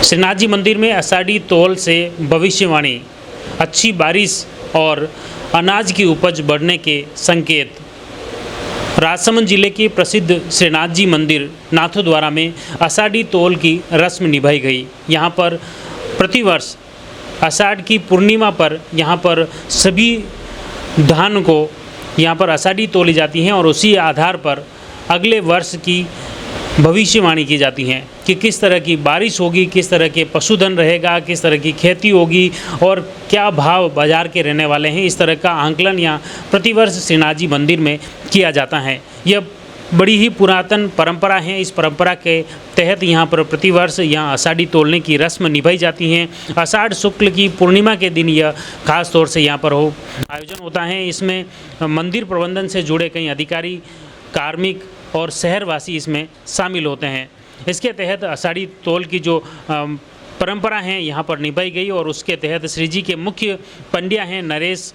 श्रीनाथ जी मंदिर में आषाढ़ी तौल से भविष्यवाणी, अच्छी बारिश और अनाज की उपज बढ़ने के संकेत। राजसमंद जिले के प्रसिद्ध श्रीनाथ जी मंदिर नाथद्वारा में आषाढ़ी तौल की रस्म निभाई गई। यहाँ पर प्रतिवर्ष आषाढ़ की पूर्णिमा पर यहाँ पर सभी धान को यहाँ पर आषाढ़ी तौली जाती हैं और उसी आधार पर अगले वर्ष की भविष्यवाणी की जाती है कि किस तरह की बारिश होगी, किस तरह के पशुधन रहेगा, किस तरह की खेती होगी और क्या भाव बाजार के रहने वाले हैं। इस तरह का आंकलन यहाँ प्रतिवर्ष श्रीनाथ जी मंदिर में किया जाता है। यह बड़ी ही पुरातन परंपरा है। इस परंपरा के तहत यहाँ पर प्रतिवर्ष यहाँ आषाढ़ी तौलने की रस्म निभाई जाती है। आषाढ़ शुक्ल की पूर्णिमा के दिन यह खास तौर से यहाँ पर आयोजन होता है। इसमें मंदिर प्रबंधन से जुड़े कई अधिकारी, कार्मिक और शहरवासी इसमें शामिल होते हैं। इसके तहत आषाढ़ी तौल की जो परंपरा है यहाँ पर निभाई गई और उसके तहत श्री जी के मुख्य पंड्या हैं नरेश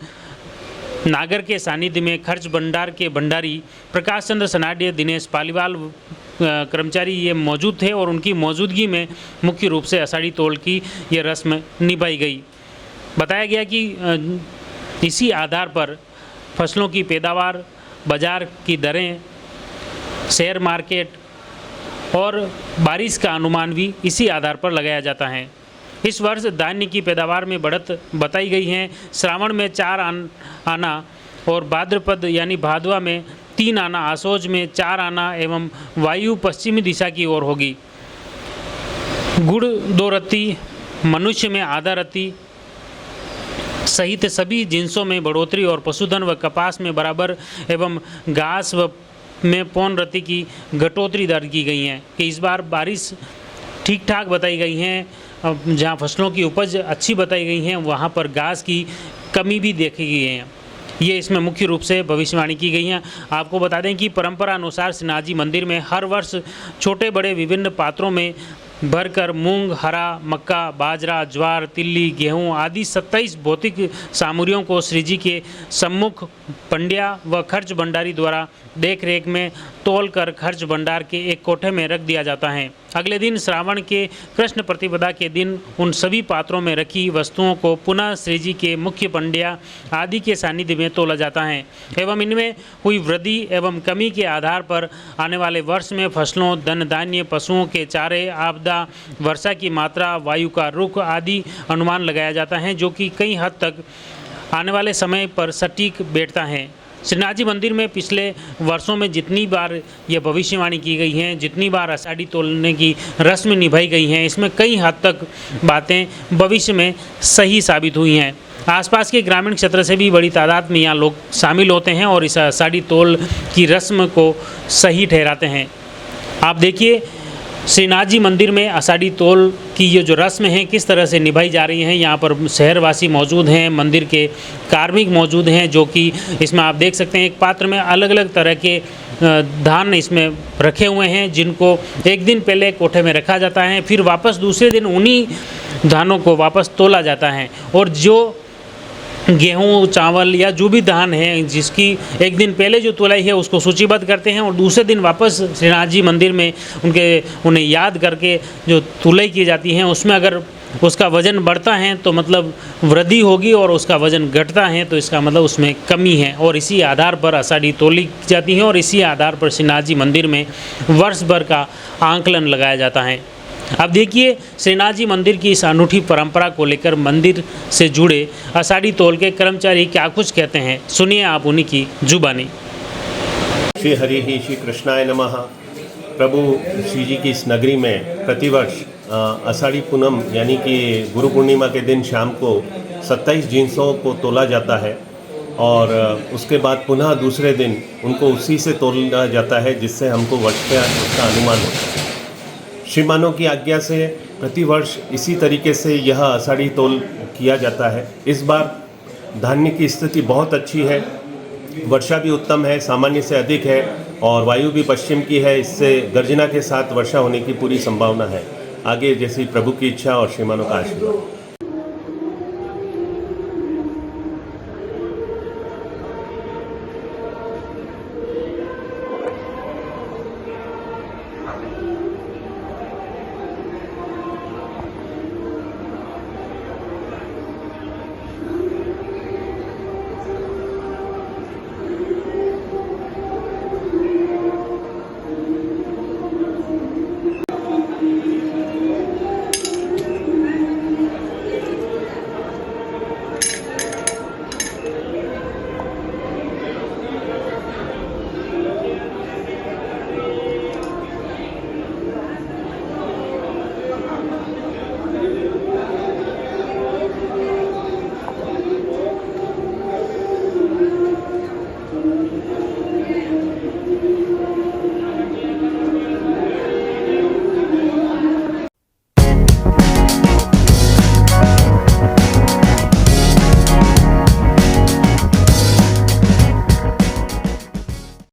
नागर के सानिध्य में खर्च भंडार के भंडारी प्रकाश चंद्र सनाड्य, दिनेश पालीवाल कर्मचारी ये मौजूद थे और उनकी मौजूदगी में मुख्य रूप से आषाढ़ी तौल की ये रस्म निभाई गई। बताया गया कि इसी आधार पर फसलों की पैदावार, बाजार की दरें, शेयर मार्केट और बारिश का अनुमान भी इसी आधार पर लगाया जाता है। इस वर्ष धान्य की पैदावार में बढ़त बताई गई है। श्रावण में 4 आना और भाद्रपद यानी भादवा में 3 आना, आसोज में 4 आना एवं वायु पश्चिमी दिशा की ओर होगी। गुड़ 2 रत्ती, मनुष्य में आधा रत्ती सहित सभी जिनसों में बढ़ोतरी और पशुधन व कपास में बराबर एवं घास व में पौन रत्ती की घटोतरी दर्ज की गई है कि इस बार बारिश ठीक ठाक बताई गई है। जहाँ फसलों की उपज अच्छी बताई गई है वहाँ पर घास की कमी भी देखी गई है। ये इसमें मुख्य रूप से भविष्यवाणी की गई है। आपको बता दें कि परंपरा अनुसार श्रीनाथ जी मंदिर में हर वर्ष छोटे बड़े विभिन्न पात्रों में भरकर मूंग, हरा, मक्का, बाजरा, ज्वार, तिल्ली, गेहूं आदि 27 भौतिक सामग्रियों को श्री जी के सम्मुख पंड्या व खर्च भंडारी द्वारा देख रेख में तौल कर खर्च भंडार के एक कोठे में रख दिया जाता है। अगले दिन श्रावण के कृष्ण प्रतिपदा के दिन उन सभी पात्रों में रखी वस्तुओं को पुनः श्री जी के मुख्य पंड्या आदि के सानिध्य में तौला जाता है एवं इनमें हुई वृद्धि एवं कमी के आधार पर आने वाले वर्ष में फसलों, धन धान्य, पशुओं के चारे, आपदा, वर्षा की मात्रा, वायु का रुख आदि अनुमान लगाया जाता है, जो कि कई हद तक आने वाले समय पर सटीक बैठता है। श्रीनाथ जी मंदिर में पिछले वर्षों में जितनी बार यह भविष्यवाणी की गई है, जितनी बार आषाढ़ी तौलने की रस्म निभाई गई हैं, इसमें कई हद तक बातें भविष्य में सही साबित हुई हैं। आसपास के ग्रामीण क्षेत्र से भी बड़ी तादाद में यहाँ लोग शामिल होते हैं और इस आषाढ़ी तौल की रस्म को सही ठहराते हैं। आप देखिए श्रीनाथ जी मंदिर में आषाढ़ी तौल की ये जो रस्म है किस तरह से निभाई जा रही हैं। यहाँ पर शहरवासी मौजूद हैं, मंदिर के कार्मिक मौजूद हैं, जो कि इसमें आप देख सकते हैं एक पात्र में अलग अलग तरह के धान इसमें रखे हुए हैं, जिनको एक दिन पहले कोठे में रखा जाता है, फिर वापस दूसरे दिन उन्हीं धानों को वापस तौला जाता है और जो गेहूँ, चावल या जो भी धान है जिसकी एक दिन पहले जो तुलाई है उसको सूचीबद्ध करते हैं और दूसरे दिन वापस श्रीनाथ जी मंदिर में उन्हें याद करके जो तुलाई की जाती है उसमें अगर उसका वज़न बढ़ता है तो मतलब वृद्धि होगी और उसका वज़न घटता है तो इसका मतलब उसमें कमी है और इसी आधार पर आषाढ़ी तौली जाती है और इसी आधार पर श्रीनाथ जी मंदिर में वर्ष भर का आंकलन लगाया जाता है। अब देखिए श्रीनाथ जी मंदिर की इस अनूठी परंपरा को लेकर मंदिर से जुड़े आषाढ़ी तौल के कर्मचारी क्या कुछ कहते हैं, सुनिए आप उन्हीं की जुबानी। श्री हरि ही श्री कृष्णाय नमः। प्रभु श्री जी की इस नगरी में प्रतिवर्ष आषाढ़ी पूनम यानी कि गुरु पूर्णिमा के दिन शाम को 27 जिन्सों को तोला जाता है और उसके बाद पुनः दूसरे दिन उनको उसी से तोला जाता है, जिससे हमको वर्ष का उसका अनुमान होता है। श्रीमानों की आज्ञा से प्रतिवर्ष इसी तरीके से यह आषाढ़ी तौल किया जाता है। इस बार धान्य की स्थिति बहुत अच्छी है, वर्षा भी उत्तम है, सामान्य से अधिक है और वायु भी पश्चिम की है। इससे गर्जना के साथ वर्षा होने की पूरी संभावना है। आगे जैसी प्रभु की इच्छा और श्रीमानों का आशीर्वाद।